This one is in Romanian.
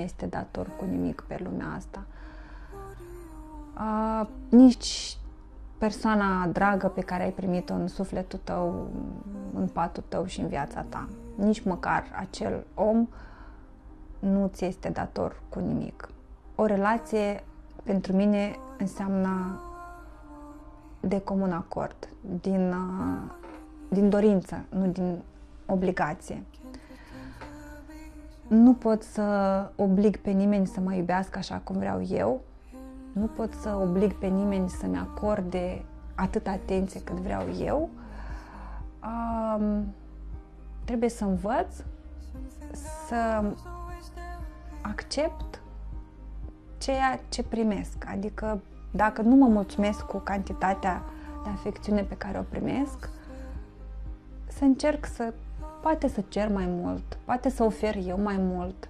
este dator cu nimic pe lumea asta. Nici persoana dragă pe care ai primit-o în sufletul tău, în patul tău și în viața ta. Nici măcar acel om nu ți este dator cu nimic. O relație pentru mine înseamnă de comun acord, din dorință, nu din obligație. Nu pot să oblig pe nimeni să mă iubească așa cum vreau eu. Nu pot să oblig pe nimeni să-mi acorde atâta atenție cât vreau eu. Trebuie să învăț să accept ceea ce primesc. Adică dacă nu mă mulțumesc cu cantitatea de afecțiune pe care o primesc, să încerc poate să cer mai mult, poate să ofer eu mai mult.